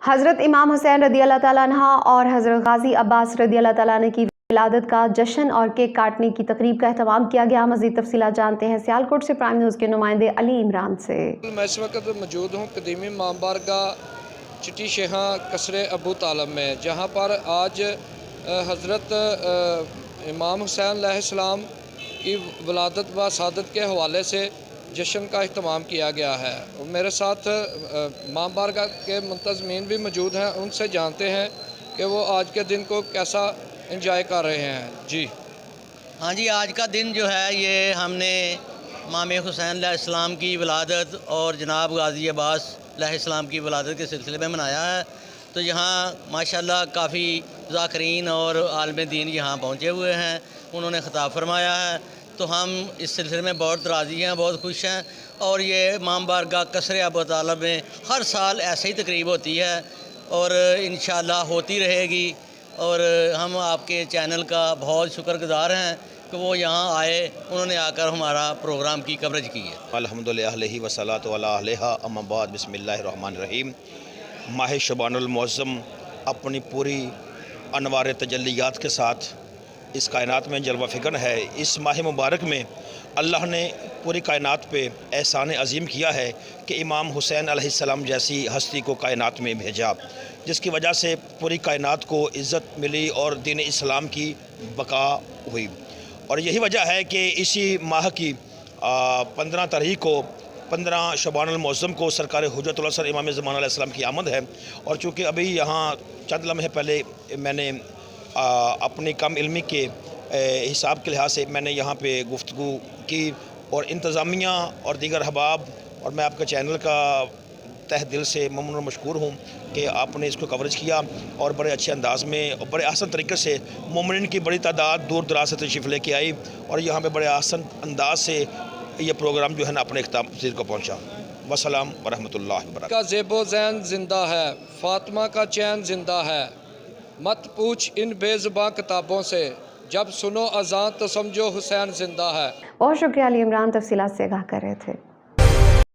حضرت امام حسین رضی اللہ تعالیٰ عنہ اور حضرت غازی عباس رضی اللہ تعالیٰ عنہ کی ولادت کا جشن اور کیک کاٹنے کی تقریب کا اہتمام کیا گیا۔ مزید تفصیلات جانتے ہیں سیالکوٹ سے پرائم نیوز کے نمائندے علی عمران سے۔ میں اس وقت موجود ہوں قدیمی امام بارگاہ چٹی شہاں قصر ابو طالب میں، جہاں پر آج حضرت امام حسین علیہ السلام کی ولادت و سعادت کے حوالے سے جشن کا اہتمام کیا گیا ہے۔ میرے ساتھ امام بارگاہ کے منتظمین بھی موجود ہیں، ان سے جانتے ہیں کہ وہ آج کے دن کو کیسا انجوائے کر رہے ہیں۔ جی ہاں جی، آج کا دن جو ہے یہ ہم نے امام حسین علیہ السلام کی ولادت اور جناب غازی عباس علیہ السلام کی ولادت کے سلسلے میں منایا ہے۔ تو یہاں ماشاءاللہ کافی ذاکرین اور عالم دین یہاں پہنچے ہوئے ہیں، انہوں نے خطاب فرمایا ہے۔ تو ہم اس سلسلے میں بہت راضی ہیں، بہت خوش ہیں، اور یہ امام بارگاہ قصر ابو طالب میں ہر سال ایسے ہی تقریب ہوتی ہے اور انشاءاللہ ہوتی رہے گی۔ اور ہم آپ کے چینل کا بہت شکر گزار ہیں کہ وہ یہاں آئے، انہوں نے آ کر ہمارا پروگرام کی کوریج کی ہے۔ الحمدللہ وصلاۃ علی اہلہا اما بعد، بسم اللہ الرحمن الرحیم۔ ماہ شعبان المعظم اپنی پوری انوار تجلیات کے ساتھ اس کائنات میں جلوہ فکن ہے۔ اس ماہ مبارک میں اللہ نے پوری کائنات پہ احسان عظیم کیا ہے کہ امام حسین علیہ السلام جیسی ہستی کو کائنات میں بھیجا، جس کی وجہ سے پوری کائنات کو عزت ملی اور دین اسلام کی بقا ہوئی۔ اور یہی وجہ ہے کہ اسی ماہ کی 15 تاریخ کو 15 شعبان المعظم کو سرکار حجت اللہ صلی امام زمان علیہ السلام کی آمد ہے۔ اور چونکہ ابھی یہاں چند لمحے پہلے میں نے اپنی کم علمی کے حساب کے لحاظ سے میں نے یہاں پہ گفتگو کی، اور انتظامیہ اور دیگر احباب اور میں آپ کا چینل کا تہ دل سے ممنون اور مشکور ہوں کہ آپ نے اس کو کوریج کیا اور بڑے اچھے انداز میں اور بڑے احسن طریقے سے مومنین کی بڑی تعداد دور دراز سے تشریف لے کے آئی، اور یہاں پہ بڑے احسن انداز سے یہ پروگرام جو ہے نا اپنے اختتام کو پہنچا۔ والسلام ورحمۃ اللہ وبرکاتہ۔ کا زیب و زین زندہ ہے، فاطمہ کا چین زندہ ہے، مت پوچھ ان بے زباں کتابوں سے، جب سنو اذان تو سمجھو حسین زندہ ہے۔ بہت شکریہ علی عمران، تفصیلات سے آگاہ کر رہے تھے۔